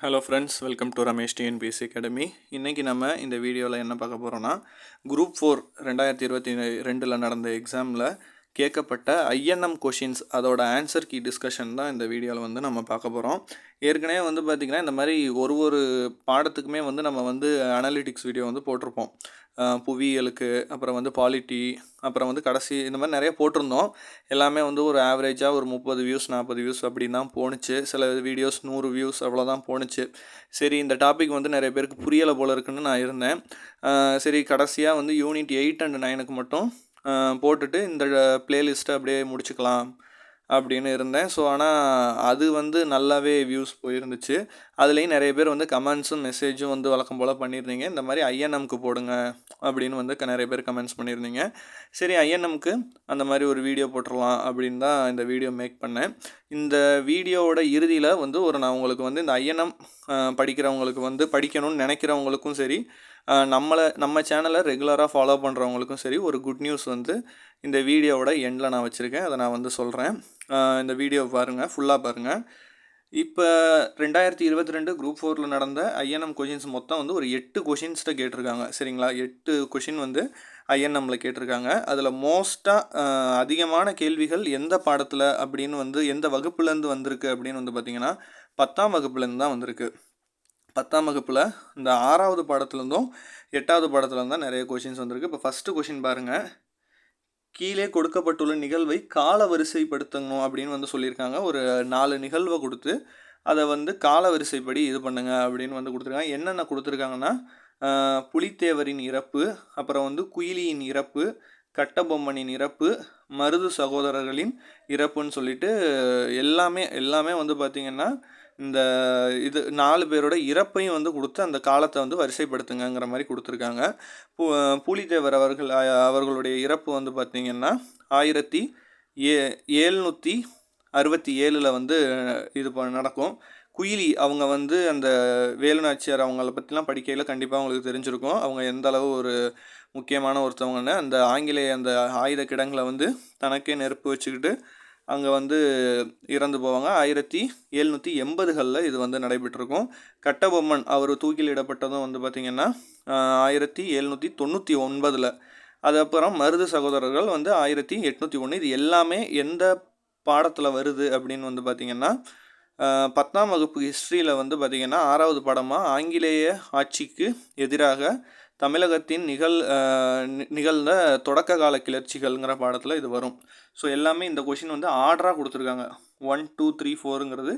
Hello friends, welcome to Ramesh TNPSC academy. இன்றைக்கி நம்ம இந்த வீடியோவில் என்ன பார்க்க போகிறோன்னா, குரூப் 4 2022 நடந்த எக்ஸாமில் கேட்கப்பட்ட ஐஎன்எம் கொஷின்ஸ் அதோட ஆன்சர் கீ டிஸ்கஷன் தான் இந்த வீடியோவில் வந்து நம்ம பார்க்க போகிறோம். ஏற்கனவே வந்து பார்த்திங்கன்னா இந்த மாதிரி ஒரு பாடத்துக்குமே வந்து நம்ம வந்து அனலிட்டிக்ஸ் வீடியோ வந்து போட்டிருப்போம். புவியியலுக்கு, அப்புறம் வந்து பாலிட்டி, அப்புறம் வந்து கடைசி இந்த மாதிரி நிறைய போட்டிருந்தோம். எல்லாமே வந்து ஒரு ஆவரேஜாக ஒரு 30 வியூஸ் 40 வியூஸ் அப்படின்னு தான் போணுச்சு. சில வீடியோஸ் 100 வியூஸ் அவ்வளோதான் போணுச்சு. சரி, இந்த டாபிக் வந்து நிறைய பேருக்கு புரியலை போல இருக்குன்னு நான் இருந்தேன். சரி, கடைசியாக வந்து யூனிட் 8 and 9க்கு மட்டும் போட்டுட்டு இந்த பிளேலிஸ்ட்டை அப்படியே முடிச்சுக்கலாம் அப்படின்னு இருந்தேன். ஸோ ஆனால் அது வந்து நல்லாவே வியூஸ் போயிருந்துச்சு. அதுலேயும் நிறைய பேர் வந்து கமெண்ட்ஸும் மெசேஜும் வந்து வழக்கம் போல் பண்ணியிருந்தீங்க. இந்த மாதிரி ஐஎன்எம்க்கு போடுங்க அப்படின்னு வந்து நிறைய பேர் கமெண்ட்ஸ் பண்ணியிருந்தீங்க. சரி, ஐஎன்எம்க்கு அந்த மாதிரி ஒரு வீடியோ போட்டுடலாம் அப்படின்னு தான் இந்த வீடியோ மேக் பண்ணேன். இந்த வீடியோவோட இறுதியில் வந்து நான் உங்களுக்கு வந்து இந்த ஐஎன்எம் படிக்கிறவங்களுக்கு வந்து படிக்கணும்னு நினைக்கிறவங்களுக்கும் சரி, நம்ம சேனலை ரெகுலராக ஃபாலோ பண்ணுறவங்களுக்கும் சரி, ஒரு குட் நியூஸ் வந்து இந்த வீடியோவோட எண்டில் நான் வச்சுருக்கேன். அதை நான் வந்து சொல்கிறேன். இந்த வீடியோ பாருங்கள், ஃபுல்லாக பாருங்கள். இப்போ 2022 குரூப் 4 நடந்த ஐஎன்எம் கொஷின்ஸ் மொத்தம் வந்து ஒரு 8 கொஷின்ஸ்கிட்ட கேட்டிருக்காங்க. சரிங்களா, 8 கொஷின் வந்து ஐஎன்எம்மில் கேட்டிருக்காங்க. அதில் மோஸ்ட்டாக அதிகமான கேள்விகள் எந்த பாடத்தில் அப்படின்னு வந்து எந்த வகுப்புலேருந்து வந்திருக்கு அப்படின்னு வந்து பார்த்திங்கன்னா 10ஆம் வகுப்புலேருந்து தான் வந்திருக்கு. 10ஆம் வகுப்பில் இந்த 6வது பாடத்துலேருந்தும் 8வது பாடத்துலேருந்து தான் நிறைய கொஷின்ஸ் வந்திருக்கு. இப்போ ஃபஸ்ட்டு கொஷின் பாருங்கள். கீழே கொடுக்கப்பட்டுள்ள நிகழ்வை கால வரிசைப்படுத்தணும் அப்படின்னு வந்து சொல்லியிருக்காங்க. ஒரு 4 நிகழ்வை கொடுத்து அதை வந்து கால வரிசைப்படி இது பண்ணுங்க அப்படின்னு வந்து கொடுத்துருக்காங்க. என்னென்ன கொடுத்துருக்காங்கன்னா, புலித்தேவரின் இறப்பு, அப்புறம் வந்து குயிலியின் இறப்பு, கட்டபொம்மனின் இறப்பு, மருது சகோதரர்களின் இறப்புன்னு சொல்லிட்டு எல்லாமே வந்து பார்த்திங்கன்னா இந்த 4 பேரோட இறப்பையும் வந்து கொடுத்து அந்த காலத்தை வந்து வரிசைப்படுத்துங்கிற மாதிரி கொடுத்துருக்காங்க. பூலித்தேவர் அவர்களுடைய இறப்பு வந்து பார்த்திங்கன்னா 1767 வந்து இது நடக்கும். குயிலி அவங்க வந்து அந்த வேலுநாச்சியார் அவங்கள பற்றிலாம் படிக்கையில் கண்டிப்பாக அவங்களுக்கு தெரிஞ்சிருக்கும். அவங்க எந்த அளவு ஒரு முக்கியமான ஒருத்தவங்கன்னு. அந்த ஆங்கிலேய அந்த ஆயுத கிடங்களை வந்து தனக்கே நெருப்பு வச்சுக்கிட்டு அங்கே வந்து இறந்து போவாங்க. 1780களில் இது வந்து நடைபெற்றிருக்கும். கட்டபொம்மன் அவர் தூக்கிலிடப்பட்டதும் வந்து பார்த்திங்கன்னா 1799. அதுக்கப்புறம் மருது சகோதரர்கள் வந்து 1801. இது எல்லாமே எந்த பாடத்தில் வருது அப்படின்னு வந்து பார்த்திங்கன்னா 10ஆம் வகுப்பு ஹிஸ்ட்ரியில் வந்து பார்த்திங்கன்னா 6வது பாடமாக ஆங்கிலேய ஆட்சிக்கு எதிராக தமிழகத்தின் நிகழ்ந்த தொடக்க கால கிளர்ச்சிகள்ங்கிற பாடத்தில் இது வரும். ஸோ எல்லாமே இந்த கொஷின் வந்து ஆர்டராக கொடுத்துருக்காங்க. 1 2 3 4ங்கிறது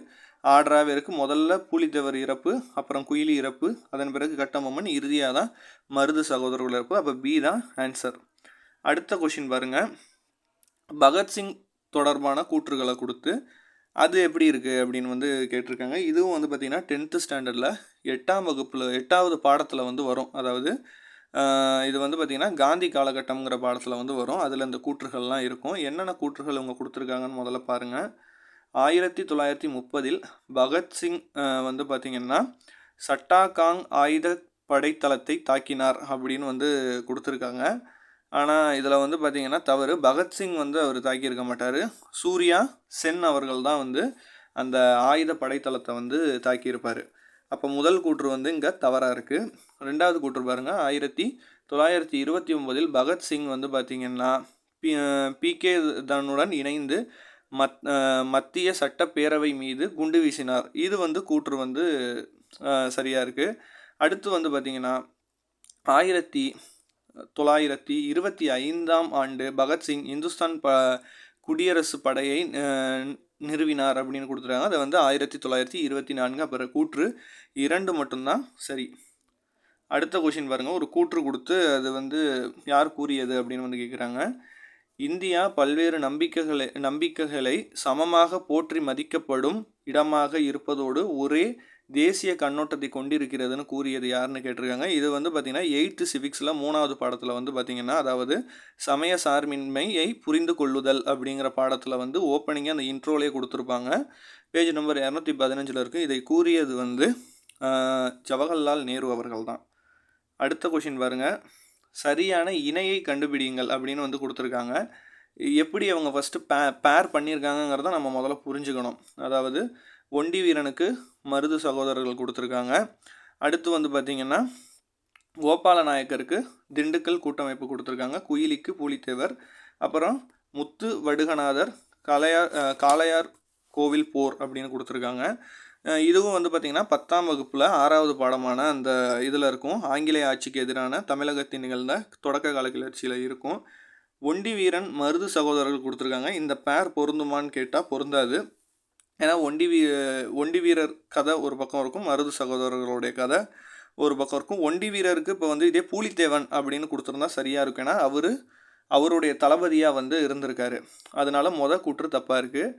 ஆர்டராகவே இருக்குது. முதல்ல பூலித்தேவர் இறப்பு, அப்புறம் குயிலி இறப்பு, அதன் பிறகு கட்டபொம்மன், இறுதியாக தான் மருது சகோதரர்கள் இறப்பு. அப்போ பி தான் ஆன்சர். அடுத்த கொஷின் பாருங்கள். பகத்சிங் தொடர்பான கூற்றுகளை கொடுத்து அது எப்படி இருக்குது அப்படின்னு வந்து கேட்டிருக்காங்க. இதுவும் வந்து பார்த்திங்கன்னா 10th ஸ்டாண்டர்டில் 8ஆம் வகுப்பில் 8வது பாடத்தில் வந்து வரும். அதாவது இது வந்து பார்த்திங்கன்னா காந்தி காலகட்டம்ங்கிற பாடத்தில் வந்து வரும். அதில் இந்த கூற்றுகள்லாம் இருக்கும். என்னென்ன கூற்றுகள் இவங்க கொடுத்துருக்காங்கன்னு முதல்ல பாருங்கள். 1930 பகத்சிங் வந்து பார்த்திங்கன்னா சட்டாகாங் ஆயுத படைத்தளத்தை தாக்கினார் அப்படின்னு வந்து கொடுத்துருக்காங்க. ஆனால் இதில் வந்து பார்த்திங்கன்னா தவறு. பகத்சிங் வந்து அவர் தாக்கியிருக்க மாட்டார். சூர்யா சென் அவர்கள் தான் வந்து அந்த ஆயுத படைத்தளத்தை வந்து தாக்கியிருப்பார். அப்போ முதல் கூற்று வந்து இங்கே தவறாக இருக்குது. 2வது கூற்று பாருங்கள். 1929 பகத்சிங் வந்து பார்த்திங்கன்னா பிகே தனுடன் இணைந்து மத்திய சட்டப்பேரவை மீது குண்டு வீசினார். இது வந்து கூற்று வந்து சரியாக இருக்குது. அடுத்து வந்து பார்த்திங்கன்னா 1925ஆம் ஆண்டு பகத்சிங் இந்துஸ்தான் குடியரசு படையை நிறுவினார் அப்படின்னு கொடுத்துருக்காங்க. அதை வந்து 1924. அப்புறம் கூற்று 2 மட்டும்தான் சரி. அடுத்த கொஷின் பாருங்கள். ஒரு கூற்று கொடுத்து அது வந்து யார் கூறியது அப்படின்னு வந்து கேட்குறாங்க. இந்தியா பல்வேறு நம்பிக்கைகளை சமமாக போற்றி மதிக்கப்படும் இடமாக இருப்பதோடு ஒரே தேசிய கண்ணோட்டத்தை கொண்டிருக்கிறதுன்னு கூறியது யாருன்னு கேட்டிருக்காங்க. இது வந்து பார்த்திங்கன்னா 8th சிவிக்ஸில் 3வது பாடத்தில் வந்து பார்த்திங்கன்னா, அதாவது சமய சார்பின்மையை புரிந்து கொள்ளுதல் அப்படிங்கிற பாடத்தில் வந்து ஓப்பனிங்காக அந்த இன்ட்ரோலே கொடுத்துருப்பாங்க. பேஜ் நம்பர் 215 இருக்குது. இதை கூறியது வந்து ஜவஹர்லால் நேரு அவர்கள் தான். அடுத்த கொஷின் பாருங்கள். சரியான இணையை கண்டுபிடிங்கள் அப்படின்னு வந்து கொடுத்துருக்காங்க. எப்படி அவங்க ஃபஸ்ட்டு பேர் பண்ணியிருக்காங்கங்கிறத நம்ம முதல்ல புரிஞ்சுக்கணும். அதாவது ஒண்டி வீரனுக்கு மருது சகோதரர்கள் கொடுத்துருக்காங்க. அடுத்து வந்து பார்த்திங்கன்னா கோபால நாயக்கருக்கு திண்டுக்கல் கூட்டமைப்பு கொடுத்துருக்காங்க. குயிலிக்கு பூலித்தேவர். அப்புறம் முத்து வடுகநாதர் காளையார் கோவில் போர் அப்படின்னு கொடுத்துருக்காங்க. இதுவும் வந்து பார்த்திங்கன்னா 10ஆம் வகுப்பில் 6வது பாடமான அந்த இதில் இருக்கும். ஆங்கிலேய ஆட்சிக்கு எதிரான தமிழகத்தின் நிகழ்ந்த தொடக்க கால கிளர்ச்சியில் இருக்கும். ஒண்டி வீரன் மருது சகோதரர்கள் கொடுத்துருக்காங்க. இந்த பேர் பொருந்துமான்னு கேட்டால் பொருந்தாது. ஏன்னா ஒண்டி வீரர் கதை ஒரு பக்கம் இருக்கும், மருது சகோதரர்களுடைய கதை ஒரு பக்கம் இருக்கும். ஒண்டி வீரருக்கு இப்போ வந்து இதே பூலித்தேவன் அப்படின்னு கொடுத்துருந்தா சரியாக இருக்கும். ஏன்னா அவருடைய தளபதியாக வந்து இருந்திருக்காரு. அதனால கூற்று தப்பாக இருக்குது,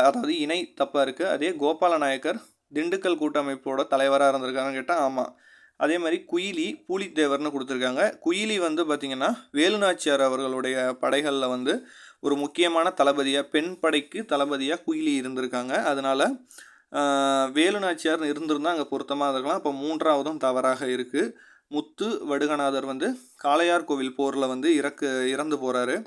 அதாவது இணை தப்பாக இருக்குது. அதே கோபால நாயக்கர் திண்டுக்கல் கூட்டமைப்போட தலைவராக இருந்திருக்காங்கன்னு கேட்டால் ஆமாம். அதே மாதிரி குயிலி பூலித்தேவர்னு கொடுத்துருக்காங்க. குயிலி வந்து பார்த்திங்கன்னா வேலுநாச்சியார் அவர்களுடைய படைகளில் வந்து ஒரு முக்கியமான தளபதியாக, பெண் படைக்கு தளபதியாக குயிலி இருந்திருக்காங்க. அதனால் வேலுநாச்சியார் இருந்திருந்தால் அங்கே பொருத்தமாக இருக்கலாம். அப்போ 3ஆவதும் தவறாக இருக்குது. முத்து வடுகநாதர் வந்து காளையார் கோவில் போரில் வந்து இறந்து போகிறாரு.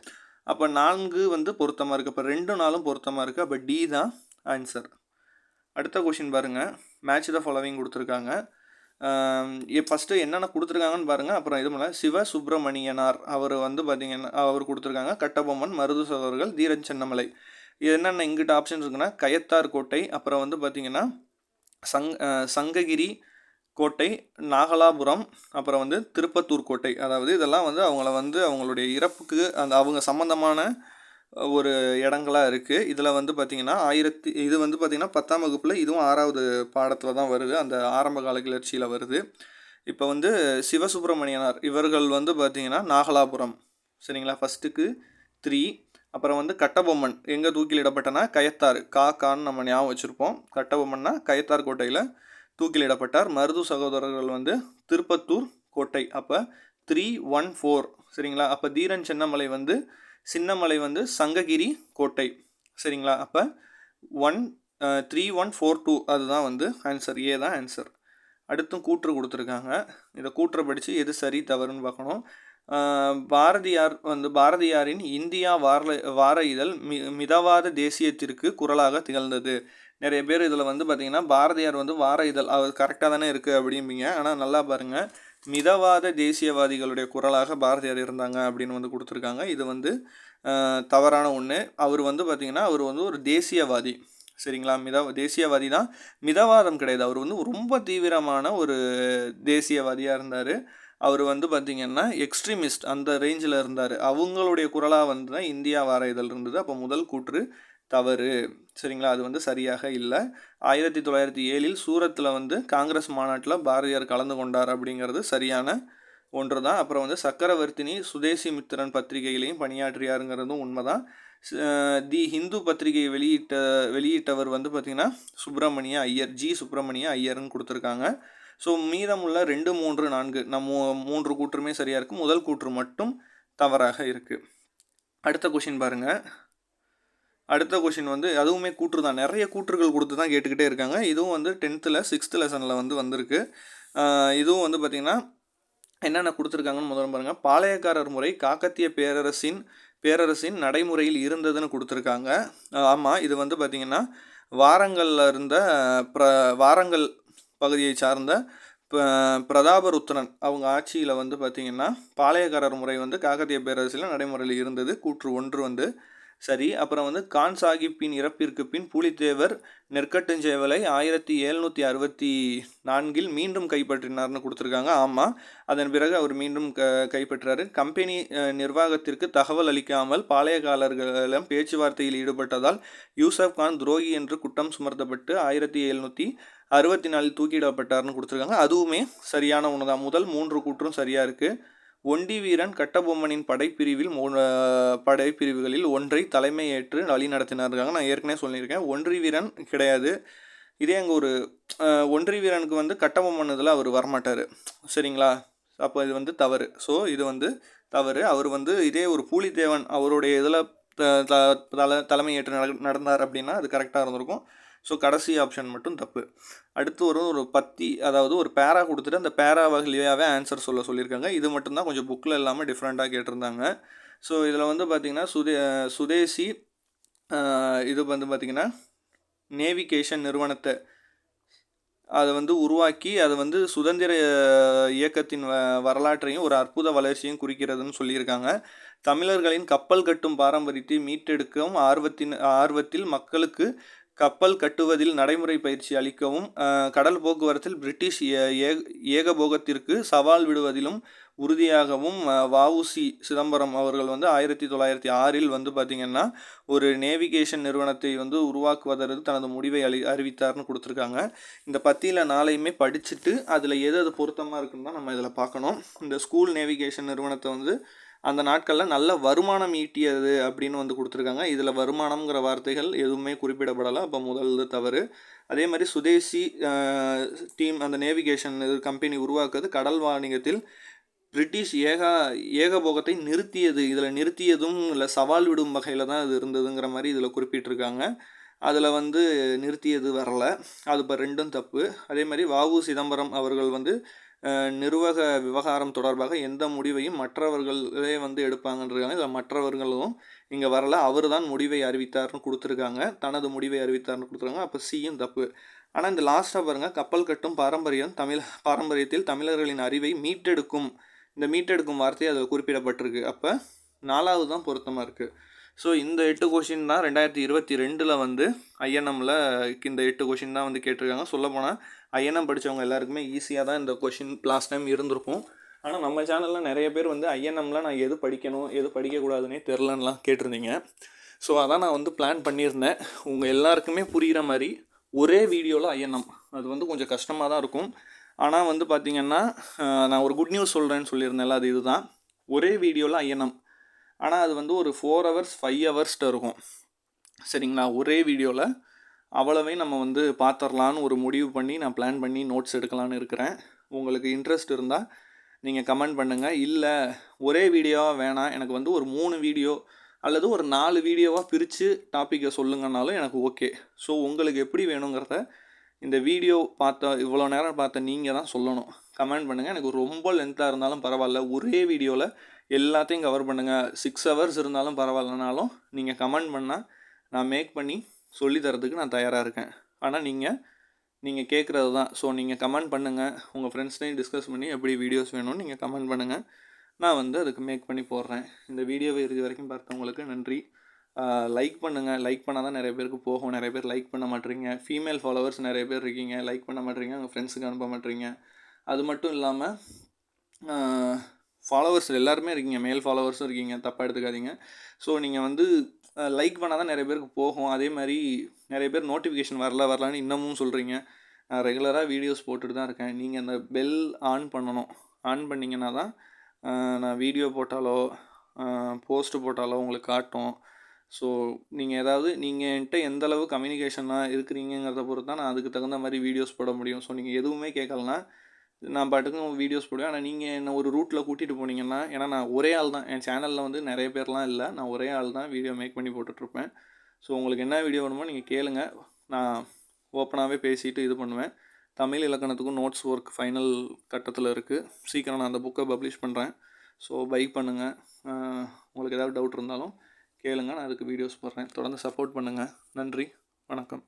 அப்போ 4 வந்து பொருத்தமாக இருக்குது. அப்போ 2 4 பொருத்தமாக இருக்குது. அப்போ டி தான் ஆன்சர். அடுத்த கொஷின் பாருங்கள். மேட்ச் த ஃபாலோவிங் கொடுத்துருக்காங்க. ஃபஸ்ட்டு என்னென்ன கொடுத்துருக்காங்கன்னு பாருங்கள். அப்புறம் இது மேலே சிவசுப்பிரமணியனார் அவர் வந்து பார்த்திங்கன்னா அவர் கொடுத்துருக்காங்க. கட்டபொம்மன், மருது சகோதரர்கள், தீரன் சின்னமலை. இது என்னென்ன இங்கிட்ட ஆப்ஷன்ஸ் இருக்குன்னா கயத்தார் கோட்டை, அப்புறம் வந்து பார்த்திங்கன்னா சங்ககிரி கோட்டை, நாகலாபுரம், அப்புறம் வந்து திருப்பத்தூர் கோட்டை. அதாவது இதெல்லாம் வந்து அவங்களுடைய இறப்புக்கு அவங்க சம்மந்தமான ஒரு இடங்களாக இருக்குது. இதில் வந்து பார்த்திங்கன்னா இது வந்து பார்த்திங்கன்னா 10ஆம் வகுப்பில் இதுவும் 6வது பாடத்தில் தான் வருது, அந்த ஆரம்ப கால கிளர்ச்சியில் வருது. இப்போ வந்து சிவசுப்பிரமணியனார் இவர்கள் வந்து பார்த்திங்கன்னா நாகலாபுரம், சரிங்களா, ஃபஸ்ட்டுக்கு 3. அப்புறம் வந்து கட்டபொம்மன் எங்கே தூக்கிலிடப்பட்டனா கயத்தார், கான்னு நம்ம ஞாபகம் வச்சுருப்போம். கட்டபொம்மன்னா கயத்தார் கோட்டையில் தூக்கிலிடப்பட்டார். மருது சகோதரர்கள் வந்து திருப்பத்தூர் கோட்டை. அப்போ 3 1 4, சரிங்களா. அப்போ தீரன் சின்னமலை வந்து சங்ககிரி கோட்டை, சரிங்களா. அப்போ 3 1 4 2 அதுதான் வந்து ஆன்சர். ஏ தான் ஆன்சர். அடுத்தும் கூற்று கொடுத்துருக்காங்க. இதை கூற்றை படித்து எது சரி தவறுன்னு பார்க்கணும். பாரதியாரின் இந்தியா வார இதழ் மிதவாத தேசியத்திற்கு குரலாக திகழ்ந்தது. நிறைய பேர் இதில் வந்து பார்த்திங்கன்னா பாரதியார் வந்து வார இதழ் அவர் கரெக்டாக தானே இருக்குது அப்படிம்பீங்க. ஆனால் நல்லா பாருங்கள், மிதவாத தேசியவாதிகளுடைய குரலாக பாரதியார் இருந்தாங்க அப்படின்னு வந்து கொடுத்துருக்காங்க. இது வந்து தவறான ஒன்று. அவர் வந்து பார்த்திங்கன்னா அவர் வந்து ஒரு தேசியவாதி, சரிங்களா. தேசியவாதி தான், மிதவாதம் கிடையாது. அவர் வந்து ரொம்ப தீவிரமான ஒரு தேசியவாதியாக இருந்தார். அவர் வந்து பார்த்திங்கன்னா எக்ஸ்ட்ரீமிஸ்ட் அந்த ரேஞ்சில் இருந்தார். அவங்களுடைய குரலாக வந்து தான் இந்தியா வார இதழ் இருந்தது. அப்போ முதல் கூற்று தவறு, சரிங்களா. அது வந்து சரியாக இல்லை. 1907 சூரத்தில் வந்து காங்கிரஸ் மாநாட்டில் பாரதியார் கலந்து கொண்டார் அப்படிங்கிறது சரியான ஒன்று தான். அப்புறம் வந்து சக்கரவர்த்தினி சுதேசி மித்திரன் பத்திரிகையிலையும் பணியாற்றியாருங்கிறதும் உண்மை தான். தி ஹிந்து பத்திரிகையை வெளியிட்டவர் வந்து பார்த்திங்கன்னா சுப்பிரமணிய ஐயர், சுப்பிரமணிய ஐயர்னு கொடுத்துருக்காங்க. ஸோ மீதமுள்ள 2 3 4 நம்ம 3 கூற்றுமே சரியாக இருக்குது. முதல் கூற்று மட்டும் தவறாக இருக்குது. அடுத்த கொஷின் பாருங்கள். அடுத்த கொஷின் வந்து அதுவுமே கூற்று தான். நிறைய கூற்றுகள் கொடுத்து தான் கேட்டுக்கிட்டே இருக்காங்க. இதுவும் வந்து 10th 6th லெசனில் வந்து வந்திருக்கு. இதுவும் வந்து பார்த்திங்கன்னா என்னென்ன கொடுத்துருக்காங்கன்னு முதல்ல பாருங்கள். பாளையக்காரர் முறை காக்கத்திய பேரரசின் நடைமுறையில் இருந்ததுன்னு கொடுத்துருக்காங்க. ஆமாம், இது வந்து பார்த்திங்கன்னா வாரங்கல் பகுதியை சார்ந்த பிரதாபருத்ரன் அவங்க ஆட்சியில் வந்து பார்த்திங்கன்னா பாளையக்காரர் முறை வந்து காக்கத்திய பேரரசில் நடைமுறையில் இருந்தது. கூற்று 1 வந்து சரி. அப்புறம் வந்து கான் சாஹிப்பின் இறப்பிற்கு பின் பூலித்தேவர் நெற்கட்டுஞ்சேவலை 1764 மீண்டும் கைப்பற்றினார்னு கொடுத்துருக்காங்க. ஆமாம், அதன் பிறகு அவர் மீண்டும் கைப்பற்றார். கம்பெனி நிர்வாகத்திற்கு தகவல் அளிக்காமல் பாளையக்காரர்களிடம் பேச்சுவார்த்தையில் ஈடுபட்டதால் யூசப் கான் துரோகி என்று குற்றம் சுமத்தப்பட்டு 1764 தூக்கிடப்பட்டார்னு கொடுத்துருக்காங்க. அதுவுமே சரியான ஒன்று தான். முதல் 3 கூற்றும் சரியாக இருக்குது. ஒண்டி வீரன் கட்டபொம்மனின் படைப்பிரிவுகளில் ஒன்றை தலைமை ஏற்று வழி நடத்தினாருக்காங்க. நான் ஏற்கனவே சொல்லியிருக்கேன், ஒன்றி வீரன் கிடையாது. இதே அங்கே ஒரு ஒன்றி வீரனுக்கு வந்து கட்டபொம்மன் இதில் அவர் வரமாட்டார், சரிங்களா. அப்போ இது வந்து தவறு. ஸோ இது வந்து தவறு. அவர் வந்து இதே ஒரு பூலித்தேவன் அவருடைய இதில் தலைமை ஏற்று நடந்தார் அப்படின்னா அது கரெக்டாக இருந்திருக்கும். ஸோ கடைசி ஆப்ஷன் மட்டும் தப்பு. அடுத்து ஒரு பத்தி, அதாவது ஒரு பேரா கொடுத்துட்டு அந்த பேரா வகையாகவே ஆன்சர் சொல்லியிருக்காங்க. இது மட்டும்தான் கொஞ்சம் புக்கில் இல்லாமல் டிஃப்ரெண்ட்டாக கேட்டிருந்தாங்க. ஸோ இதில் வந்து பார்த்திங்கன்னா சுதேசி இது வந்து பார்த்திங்கன்னா நேவிகேஷன் நிறுவனத்தை அதை வந்து உருவாக்கி அதை வந்து சுதந்திர இயக்கத்தின் வரலாற்றையும் ஒரு அற்புத வளர்ச்சியும் குறிக்கிறதுன்னு சொல்லியிருக்காங்க. தமிழர்களின் கப்பல் கட்டும் பாரம்பரியத்தை மீட்டெடுக்கவும் ஆர்வத்தில் மக்களுக்கு கப்பல் கட்டுவதில் நடைமுறை பயிற்சி அளிக்கவும் கடல் போக்குவரத்தில் பிரிட்டிஷ் ஏகபோகத்திற்கு சவால் விடுவதிலும் உறுதியாகவும் வஉசி சிதம்பரம் அவர்கள் வந்து 1906 வந்து பார்த்திங்கன்னா ஒரு நேவிகேஷன் நிறுவனத்தை வந்து உருவாக்குவதற்கு தனது முடிவை அறிவித்தார்னு கொடுத்துருக்காங்க. இந்த பத்தியில் நாளையுமே படிச்சுட்டு அதில் எது பொருத்தமாக இருக்குன்னு தான் நம்ம இதில் பார்க்கணும். இந்த ஸ்கூல் நேவிகேஷன் நிறுவனத்தை வந்து அந்த நாட்களில் நல்ல வருமானம் ஈட்டியது அப்படின்னு வந்து கொடுத்துருக்காங்க. இதில் வருமானம்ங்கிற வார்த்தைகள் எதுவுமே குறிப்பிடப்படலை. அப்போ முதல் தவறு. அதே மாதிரி சுதேசி டீம் அந்த நேவிகேஷன் கம்பெனி உருவாக்குறது கடல் வாணிகத்தில் பிரிட்டிஷ் ஏகபோகத்தை நிறுத்தியது. இதில் நிறுத்தியதும் இல்லை சவால் விடும் வகையில் தான் இது இருந்ததுங்கிற மாதிரி இதில் குறிப்பிட்டிருக்காங்க. அதில் வந்து நிறுத்தியது வரலை. அது இப்போ ரெண்டும் தப்பு. அதே மாதிரி வஉ சிதம்பரம் அவர்கள் வந்து நிர்வாக விவகாரம் தொடர்பாக எந்த முடிவையும் மற்றவர்களே வந்து எடுப்பாங்கன்றாங்க. இதில் மற்றவர்களும் இங்கே வரலை. அவர் தான் முடிவை அறிவித்தார்னு கொடுத்துருக்காங்க. தனது முடிவை அறிவித்தார்னு கொடுத்துருக்காங்க. அப்போ சியும் தப்பு. ஆனால் இந்த லாஸ்ட்டாக பாருங்கள், கப்பல் கட்டும் பாரம்பரியத்தில் தமிழர்களின் அறிவை மீட்டெடுக்கும். இந்த மீட்டெடுக்கும் வார்த்தை அதில் குறிப்பிடப்பட்டிருக்கு. அப்போ 4வது தான் பொருத்தமாக இருக்குது. ஸோ இந்த 8 கொஷின் தான் 2022 வந்து ஐஎன்எம்மில் இந்த 8 கொஷின் தான் வந்து கேட்டிருக்காங்க. சொல்லப்போனால் ஐஎன்எம் படித்தவங்க எல்லாருக்குமே ஈஸியாக தான் இந்த கொஷின் லாஸ்ட் டைம் இருந்திருக்கும். ஆனால் நம்ம சேனலில் நிறைய பேர் வந்து ஐஎன்எம்மில் நான் எது படிக்கணும் எது படிக்கக்கூடாதுன்னே தெரிலன்னுலாம் கேட்டிருந்தீங்க. ஸோ அதான் நான் வந்து பிளான் பண்ணியிருந்தேன் உங்கள் எல்லாருக்குமே புரிகிற மாதிரி ஒரே வீடியோவில் ஐஎன்எம். அது வந்து கொஞ்சம் கஷ்டமாக தான் இருக்கும். ஆனால் வந்து பார்த்திங்கன்னா நான் ஒரு குட் நியூஸ் சொல்கிறேன்னு சொல்லியிருந்தேன்ல, அது இதுதான். ஒரே வீடியோவில் ஐஎன்எம். ஆனால் அது வந்து ஒரு 4 hours 5 hours இருக்கும். சரிங்களா? ஒரே வீடியோவில் அவ்வளவையும் நம்ம வந்து பார்த்துடலான்னு ஒரு முடிவு பண்ணி நான் பிளான் பண்ணி நோட்ஸ் எடுக்கலான்னு இருக்கிறேன். உங்களுக்கு இன்ட்ரெஸ்ட் இருந்தால் நீங்கள் கமெண்ட் பண்ணுங்கள். இல்லை ஒரே வீடியோவாக வேணாம், எனக்கு வந்து ஒரு 3 வீடியோ அல்லது ஒரு 4 வீடியோவாக பிரித்து டாப்பிக்கை சொல்லுங்கன்னாலும் எனக்கு ஓகே. ஸோ உங்களுக்கு எப்படி வேணுங்கிறத இந்த வீடியோ இவ்வளோ நேரம் பார்த்த நீங்கள் தான் சொல்லணும். கமெண்ட் பண்ணுங்கள். எனக்கு ரொம்ப லென்த்தாக இருந்தாலும் பரவாயில்ல, ஒரே வீடியோவில் எல்லாத்தையும் கவர் பண்ணுங்கள். 6 hours இருந்தாலும் பரவாயில்லனாலும் நீங்கள் கமெண்ட் பண்ணால் நான் மேக் பண்ணி சொல்லித்தரதுக்கு நான் தயாராக இருக்கேன். ஆனால் நீங்கள் கேட்குறது தான். ஸோ நீங்கள் கமெண்ட் பண்ணுங்கள். உங்கள் ஃப்ரெண்ட்ஸ்டையும் டிஸ்கஸ் பண்ணி எப்படி வீடியோஸ் வேணும்னு நீங்கள் கமெண்ட் பண்ணுங்கள். நான் வந்து அதுக்கு மேக் பண்ணி போடுறேன். இந்த வீடியோவை இறுதி வரைக்கும் பார்த்தவங்களுக்கு நன்றி. லைக் பண்ணுங்கள். லைக் பண்ணால் தான் நிறைய பேருக்கு போகும். நிறைய பேர் லைக் பண்ண மாட்டேறீங்க. ஃபீமேல் ஃபாலோவர்ஸ் நிறைய பேர் இருக்கீங்க, லைக் பண்ண மாட்டேறீங்க, உங்கள் ஃப்ரெண்ட்ஸுக்கு அனுப்ப மாட்டேறீங்க. அது மட்டும் இல்லாமல் ஃபாலோவர்ஸ் எல்லாருமே இருக்கீங்க, மேல் ஃபாலோவர்ஸும் இருக்கீங்க, தப்பாக எடுத்துக்காதீங்க. ஸோ நீங்கள் வந்து லைக் பண்ணால் தான் நிறைய பேருக்கு போகும். அதே மாதிரி நிறைய பேர் நோட்டிஃபிகேஷன் வரலான்னு இன்னமும் சொல்கிறீங்க. நான் ரெகுலராக வீடியோஸ் போட்டுட்டு தான் இருக்கேன். நீங்கள் அந்த பெல் ஆன் பண்ணணும். ஆன் பண்ணிங்கன்னா தான் நான் வீடியோ போட்டாலோ போஸ்ட்டு போட்டாலோ உங்களுக்கு காட்டும். ஸோ நீங்கள் என்கிட்ட எந்தளவு கம்யூனிகேஷனாக இருக்கிறீங்கிறத பொறுத்து தான் நான் அதுக்கு தகுந்த மாதிரி வீடியோஸ் போட முடியும். ஸோ நீங்கள் எதுவுமே கேட்கலனா நான் பாட்டுக்கும் வீடியோஸ் போடுவேன். ஆனால் நீங்கள் என்ன ஒரு ரூட்டில் கூட்டிகிட்டு போனீங்கன்னா, ஏன்னா நான் ஒரே ஆள் தான், என் சேனலில் வந்து நிறைய பேர்லாம் இல்லை, நான் ஒரே ஆள் தான் வீடியோ மேக் பண்ணி போட்டுட்ருப்பேன். ஸோ உங்களுக்கு என்ன வீடியோ வேணுமோ நீங்கள் கேளுங்க, நான் ஓப்பனாகவே பேசிட்டு இது பண்ணுவேன். தமிழ் இலக்கணத்துக்கும் நோட்ஸ் ஒர்க் ஃபைனல் கட்டத்தில் இருக்குது. சீக்கிரம் நான் அந்த புக்கை பப்ளிஷ் பண்ணுறேன். ஸோ பை பண்ணுங்கள். உங்களுக்கு ஏதாவது டவுட் இருந்தாலும் கேளுங்க, நான் அதுக்கு வீடியோஸ் போடுறேன். தொடர்ந்து சப்போர்ட் பண்ணுங்கள். நன்றி, வணக்கம்.